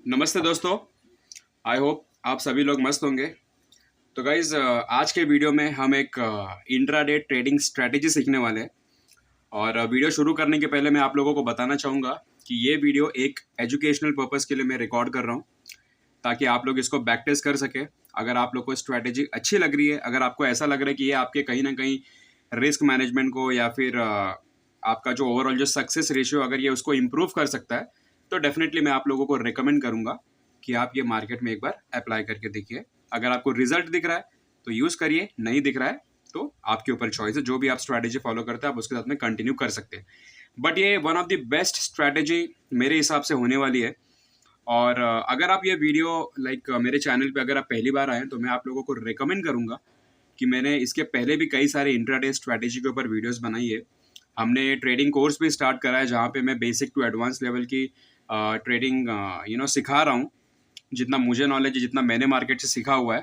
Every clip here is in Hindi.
नमस्ते दोस्तों। आई होप आप सभी लोग मस्त होंगे। तो गाइज आज के वीडियो में हम एक इंट्राडे ट्रेडिंग स्ट्रैटेजी सीखने वाले हैं। और वीडियो शुरू करने के पहले मैं आप लोगों को बताना चाहूँगा कि ये वीडियो एक एजुकेशनल पर्पज़ के लिए मैं रिकॉर्ड कर रहा हूँ, ताकि आप लोग इसको बैक टेस्ट कर सके। अगर आप लोग को स्ट्रैटेजी अच्छी लग रही है, अगर आपको ऐसा लग रहा है कि ये आपके कहीं ना कहीं रिस्क मैनेजमेंट को या फिर आपका जो ओवरऑल जो सक्सेस रेशियो अगर ये उसको इम्प्रूव कर सकता है, तो डेफिनेटली मैं आप लोगों को रिकमेंड करूँगा कि आप ये मार्केट में एक बार अप्लाई करके देखिए। अगर आपको रिजल्ट दिख रहा है तो यूज़ करिए, नहीं दिख रहा है तो आपके ऊपर चॉइस है। जो भी आप स्ट्रैटेजी फॉलो करते हैं आप उसके साथ में कंटिन्यू कर सकते हैं। बट ये one of the best strategy मेरे हिसाब से होने वाली है। और अगर आप ये वीडियो मेरे चैनल पे अगर आप पहली बार आए तो मैं आप लोगों को रिकमेंड करूँगा कि मैंने इसके पहले भी कई सारे इंट्राडे स्ट्रैटेजी के ऊपर वीडियोस बनाई है। हमने ट्रेडिंग कोर्स भी स्टार्ट करा है, जहाँ पे मैं बेसिक टू एडवांस लेवल की ट्रेडिंग सिखा रहा हूँ। जितना मुझे नॉलेज है, जितना मैंने मार्केट से सीखा हुआ है,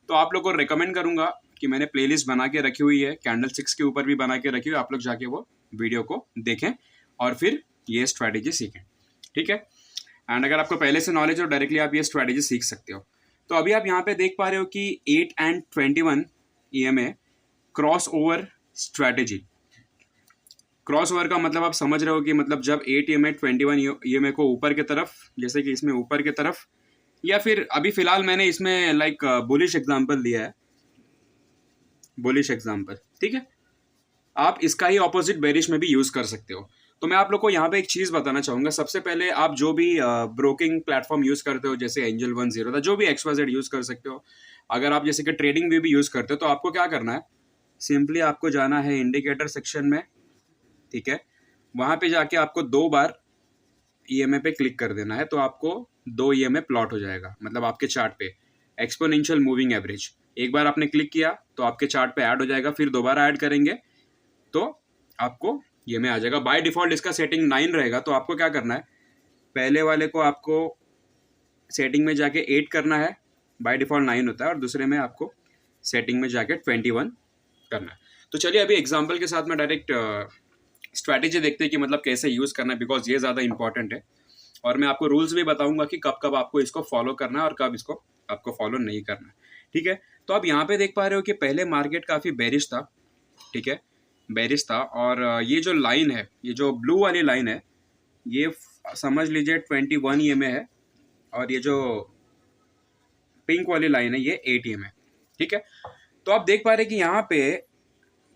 तो आप लोग को रिकमेंड करूँगा कि मैंने प्लेलिस्ट बना के रखी हुई है, कैंडल स्टिक्स के ऊपर भी बना के रखी हुई है। आप लोग जाके वो वीडियो को देखें और फिर ये स्ट्रैटेजी सीखें, ठीक है। एंड अगर आपको पहले से नॉलेज हो, डायरेक्टली आप ये स्ट्रैटेजी सीख सकते हो। तो अभी आप यहाँ पे देख पा रहे हो कि 8 and 21 EMA cross over strategy. Cross over का मतलब आप समझ रहे हो कि मतलब जब 8 EMA 21 EMA को ऊपर की तरफ, जैसे कि इसमें ऊपर की तरफ, या फिर अभी फिलहाल मैंने इसमें बुलिश एग्जांपल दिया है, बुलिश एग्जांपल, ठीक है। आप इसका ही ऑपोजिट बेरिश में भी यूज कर सकते हो। तो मैं आप लोग को यहाँ पे एक चीज बताना चाहूंगा। सबसे पहले आप जो भी ब्रोकिंग प्लेटफॉर्म यूज करते हो, जैसे एंजल 10 था, जो भी XYZ यूज कर सकते हो। अगर आप जैसे कि ट्रेडिंग भी यूज करते हो तो आपको क्या करना है, सिंपली आपको जाना है इंडिकेटर सेक्शन में, ठीक है। वहां पे जाके आपको 2 बार EMA पे क्लिक कर देना है, तो आपको 2 EMA प्लॉट हो जाएगा, मतलब आपके चार्ट पे एक्सपोनेंशियल मूविंग एवरेज। एक बार आपने क्लिक किया तो आपके चार्ट पे ऐड हो जाएगा, फिर दोबारा ऐड करेंगे तो आपको EMA आ जाएगा। बाय डिफॉल्ट इसका सेटिंग 9 रहेगा, तो आपको क्या करना है, पहले वाले को आपको सेटिंग में जाके 8 करना है, बाय डिफॉल्ट 9 होता है, और दूसरे में आपको सेटिंग में जाके 21 करना है। तो चलिए अभी एग्जाम्पल के साथ में डायरेक्ट स्ट्रैटेजी देखते हैं कि मतलब कैसे यूज़ करना है, बिकॉज ये ज़्यादा इंपॉर्टेंट है। और मैं आपको रूल्स भी बताऊंगा कि कब कब आपको इसको फॉलो करना है और कब इसको आपको फॉलो नहीं करना है, ठीक है। तो आप यहाँ पे देख पा रहे हो कि पहले मार्केट काफ़ी बेरिश था, ठीक है, बेरिश था। और ये जो लाइन है, ये जो ब्लू वाली लाइन है, ये समझ लीजिए 21 EMA है, और ये जो पिंक वाली लाइन है ये 8 EMA, ठीक है। तो आप देख पा रहे हैं कि यहाँ पे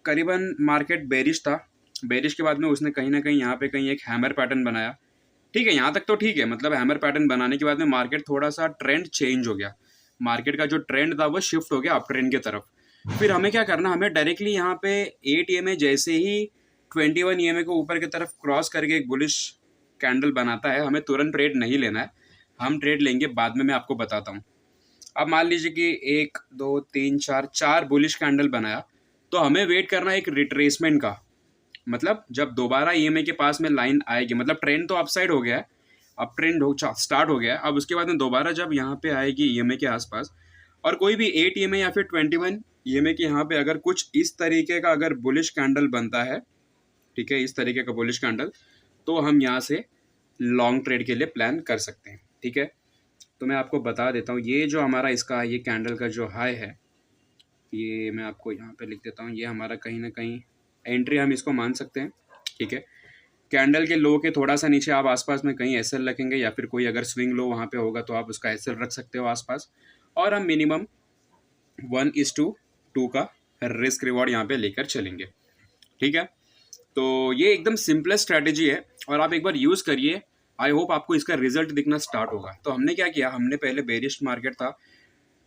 करीबन मार्केट बेरिश था। बेरिश के बाद में उसने कहीं ना कहीं यहाँ पे कहीं एक हैमर पैटर्न बनाया, ठीक है। यहाँ तक तो ठीक है, मतलब हैमर पैटर्न बनाने के बाद में मार्केट थोड़ा सा ट्रेंड चेंज हो गया। मार्केट का जो ट्रेंड था वो शिफ्ट हो गया अप ट्रेंड की तरफ। फिर हमें क्या करना, हमें डायरेक्टली यहाँ पे 8 EMA जैसे ही 21 EMA को ऊपर की तरफ क्रॉस करके एक बुलिश कैंडल बनाता है, हमें तुरंत ट्रेड नहीं लेना है। हम ट्रेड लेंगे बाद में, मैं आपको बताता हूँ। अब मान लीजिए कि 1 2 3 4 बुलिश कैंडल बनाया, तो हमें वेट करना है एक रिट्रेसमेंट का। मतलब जब दोबारा EMA के पास में लाइन आएगी, मतलब ट्रेंड तो अपसाइड हो गया है, अब ट्रेंड स्टार्ट हो गया है। अब उसके बाद में दोबारा जब यहाँ पे आएगी EMA के आसपास, और कोई भी 8 EMA या फिर 21 EMA के यहाँ पे अगर कुछ इस तरीके का अगर बुलिश कैंडल बनता है, ठीक है, इस तरीके का बुलिश कैंडल, तो हम यहाँ से लॉन्ग ट्रेड के लिए प्लान कर सकते हैं, ठीक है। तो मैं आपको बता देता हूँ, ये जो हमारा इसका ये कैंडल का जो हाई है, ये मैं आपको यहाँ पे लिख देता हूँ, ये हमारा कहीं ना कहीं एंट्री हम इसको मान सकते हैं, ठीक है। कैंडल के लो के थोड़ा सा नीचे आप आसपास में कहीं SL रखेंगे, या फिर कोई अगर स्विंग लो वहाँ पे होगा तो आप उसका SL रख सकते हो आसपास। और हम मिनिमम 1:2 का रिस्क रिवॉर्ड यहाँ पे लेकर चलेंगे, ठीक है। तो ये एकदम सिंपलेस्ट स्ट्रैटेजी है, और आप एक बार यूज़ करिए। आई होप आपको इसका रिजल्ट दिखना स्टार्ट होगा। तो हमने क्या किया, हमने पहले बेरिश मार्केट था,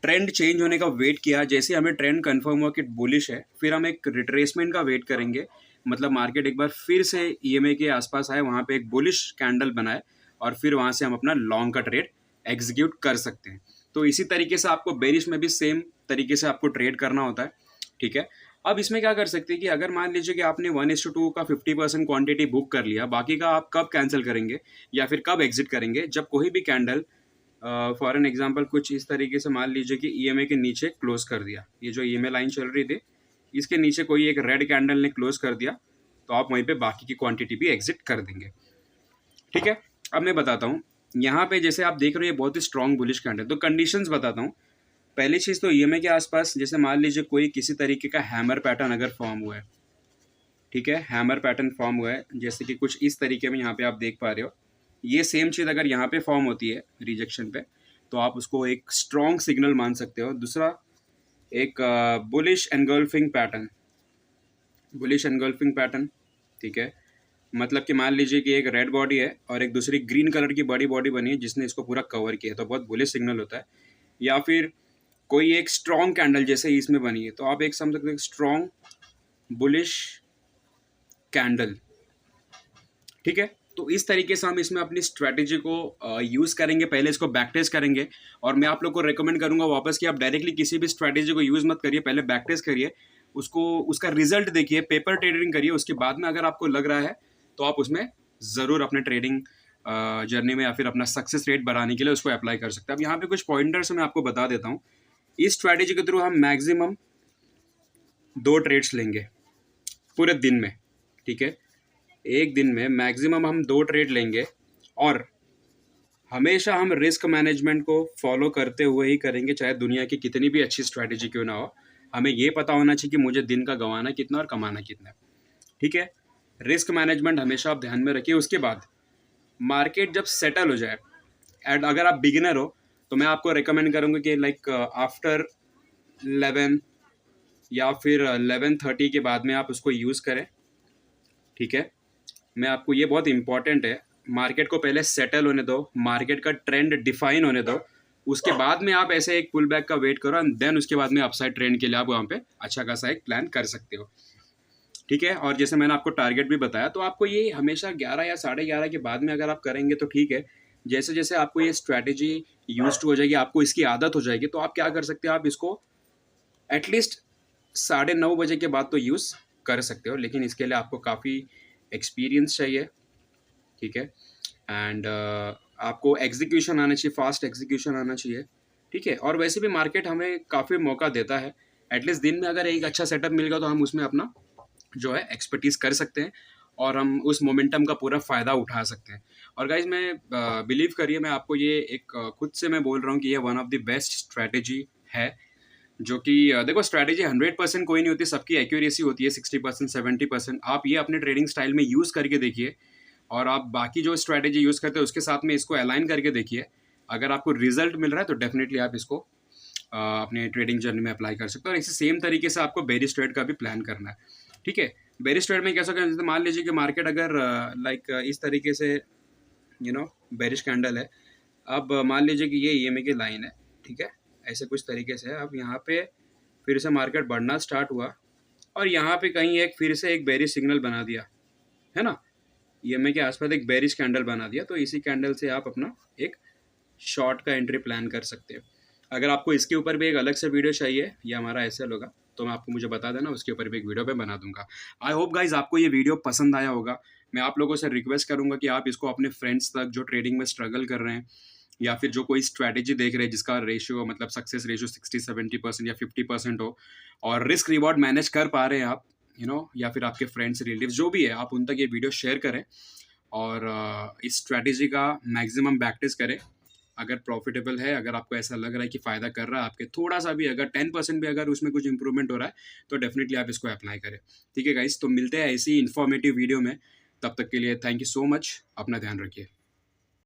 ट्रेंड चेंज होने का वेट किया। जैसे हमें ट्रेंड कंफर्म हुआ कि बुलिश है, फिर हम एक रिट्रेसमेंट का वेट करेंगे, मतलब मार्केट एक बार फिर से EMA के आसपास आए, वहाँ पे एक बुलिश कैंडल बनाए, और फिर वहाँ से हम अपना लॉन्ग का ट्रेड एग्जीक्यूट कर सकते हैं। तो इसी तरीके से आपको बेरिश में भी सेम तरीके से आपको ट्रेड करना होता है, ठीक है। अब इसमें क्या कर सकते हैं कि अगर मान लीजिए कि आपने 1:2 का 50% क्वांटिटी बुक कर लिया, बाकी का आप कब कैंसिल करेंगे या फिर कब एग्जिट करेंगे, जब कोई भी कैंडल फॉर एन एग्जांपल कुछ इस तरीके से मान लीजिए कि EMA के नीचे क्लोज कर दिया, ये जो EMA लाइन चल रही थी इसके नीचे कोई एक रेड कैंडल ने क्लोज कर दिया, तो आप वहीं पे बाकी की क्वांटिटी भी एग्जिट कर देंगे, ठीक है। अब मैं बताता हूँ यहाँ पे जैसे आप देख रहे हो ये बहुत ही स्ट्रॉन्ग बुलिश कैंडल। तो कंडीशंस बताता हूँ। पहली चीज़ तो ईएमए के आसपास जैसे मान लीजिए कोई किसी तरीके का हैमर पैटर्न अगर फॉर्म हुआ है, ठीक है, हैमर पैटर्न फॉर्म हुआ है जैसे कि कुछ इस तरीके में यहाँ पे आप देख पा रहे हो। ये सेम चीज़ अगर यहाँ पे फॉर्म होती है रिजेक्शन पे, तो आप उसको एक स्ट्रॉन्ग सिग्नल मान सकते हो। दूसरा, एक bullish engulfing pattern, bullish engulfing pattern, ठीक है, मतलब कि मान लीजिए कि एक रेड बॉडी है और एक दूसरी ग्रीन कलर की बड़ी बॉडी बनी है जिसने इसको पूरा कवर किया है, तो बहुत बुलिश सिग्नल होता है। या फिर कोई एक स्ट्रॉन्ग कैंडल जैसे इसमें बनी है, तो आप एक समझ सकते हो स्ट्रॉन्ग बुलिश कैंडल, ठीक है। तो इस तरीके से हम इसमें अपनी स्ट्रैटेजी को यूज़ करेंगे। पहले इसको बैक टेस्ट करेंगे और मैं आप लोग को रेकमेंड करूंगा वापस कि आप डायरेक्टली किसी भी स्ट्रैटेजी को यूज़ मत करिए, पहले बैक टेस्ट करिए, उसको उसका रिजल्ट देखिए, पेपर ट्रेडिंग करिए, उसके बाद में अगर आपको लग रहा है तो आप उसमें ज़रूर अपने ट्रेडिंग जर्नी में या फिर अपना सक्सेस रेट बढ़ाने के लिए उसको अप्लाई कर सकते हैं। अब यहाँ पे कुछ पॉइंटर्स मैं आपको बता देता हूँ। इस स्ट्रैटेजी के थ्रू हम मैक्सिमम 2 ट्रेड्स लेंगे पूरे दिन में, ठीक है। एक दिन में मैक्सिमम हम 2 ट्रेड लेंगे और हमेशा हम रिस्क मैनेजमेंट को फॉलो करते हुए ही करेंगे, चाहे दुनिया की कितनी भी अच्छी स्ट्रैटेजी क्यों ना हो। हमें ये पता होना चाहिए कि मुझे दिन का गंवाना कितना और कमाना कितना है, ठीक है। रिस्क मैनेजमेंट हमेशा आप ध्यान में रखिए। उसके बाद मार्केट जब सेटल हो जाए, एंड अगर आप बिगिनर हो तो मैं आपको रिकमेंड करूँगा कि लाइक आफ्टर 11 या फिर 11:30 के बाद में आप उसको यूज़ करें, ठीक है। मैं आपको, ये बहुत इंपॉर्टेंट है, मार्केट को पहले सेटल होने दो, मार्केट का ट्रेंड डिफाइन होने दो, उसके बाद में आप ऐसे एक पुल बैक का वेट करो एंड देन उसके बाद में अपसाइड ट्रेंड के लिए आप वहाँ पे अच्छा खासा एक प्लान कर सकते हो, ठीक है। और जैसे मैंने आपको टारगेट भी बताया, तो आपको ये हमेशा 11 या 11:30 के बाद में अगर आप करेंगे तो ठीक है। जैसे जैसे आपको ये स्ट्रैटेजी यूज हो जाएगी, आपको इसकी आदत हो जाएगी, तो आप क्या कर सकते हो, आप इसको एटलीस्ट 9:30 के बाद तो यूज़ कर सकते हो, लेकिन इसके लिए आपको काफ़ी एक्सपीरियंस चाहिए, ठीक है। एंड आपको एग्जीक्यूशन आना चाहिए, फास्ट एग्जीक्यूशन आना चाहिए, ठीक है। और वैसे भी मार्केट हमें काफ़ी मौका देता है, एटलीस्ट दिन में अगर एक अच्छा सेटअप मिल गया तो हम उसमें अपना जो है एक्सपर्टीज़ कर सकते हैं और हम उस मोमेंटम का पूरा फ़ायदा उठा सकते हैं। और गाइज मैं बिलीव करिए, मैं आपको ये एक खुद से मैं बोल रहा हूँ कि ये one of the best strategy है, जो कि देखो स्ट्रैटेजी 100% कोई नहीं होती, सबकी एक्यूरेसी होती है 60% 70%। आप ये अपने ट्रेडिंग स्टाइल में यूज़ करके देखिए और आप बाकी जो स्ट्रैटेजी यूज़ करते हैं उसके साथ में इसको अलाइन करके देखिए। अगर आपको रिजल्ट मिल रहा है तो डेफिनेटली आप इसको अपने ट्रेडिंग जर्नी में अप्लाई कर सकते हो। और इसी सेम तरीके से आपको बेरिश ट्रेड का भी प्लान करना है, ठीक है। बेरिश ट्रेड में कैसा करना है, मान लीजिए कि मार्केट अगर लाइक इस तरीके से बेरिश कैंडल है, अब मान लीजिए कि ये ईएमए की लाइन है, ठीक है, ऐसे कुछ तरीके से। अब यहाँ पे फिर से मार्केट बढ़ना स्टार्ट हुआ और यहाँ पे कहीं एक फिर से एक बेरिश सिग्नल बना दिया, है ना, ईएमए के आसपास एक बेरिश कैंडल बना दिया, तो इसी कैंडल से आप अपना एक शॉर्ट का एंट्री प्लान कर सकते हो। अगर आपको इसके ऊपर भी एक अलग से वीडियो चाहिए, या हमारा एसएल होगा, तो मैं आपको मुझे बता देना, उसके ऊपर भी एक वीडियो मैं बना दूंगा। आई होप गाइज आपको ये वीडियो पसंद आया होगा। मैं आप लोगों से रिक्वेस्ट करूंगा कि आप इसको अपने फ्रेंड्स तक जो ट्रेडिंग में स्ट्रगल कर रहे हैं या फिर जो कोई स्ट्रैटेजी देख रहे हैं जिसका रेशियो मतलब सक्सेस रेशियो 60-70% या 50% हो और रिस्क रिवॉर्ड मैनेज कर पा रहे हैं आप, या फिर आपके फ्रेंड्स रिलेटिव्स जो भी है, आप उन तक ये वीडियो शेयर करें और इस स्ट्रैटेजी का मैक्सिमम प्रैक्टिस करें। अगर प्रॉफिटेबल है, अगर आपको ऐसा लग रहा है कि फ़ायदा कर रहा है आपके, थोड़ा सा भी अगर 10% भी अगर उसमें कुछ इंप्रूवमेंट हो रहा है, तो डेफिनेटली आप इसको अप्लाई करें, ठीक है गाइस। तो मिलते हैं ऐसी इन्फॉर्मेटिव वीडियो में, तब तक के लिए थैंक यू सो मच, अपना ध्यान रखिए।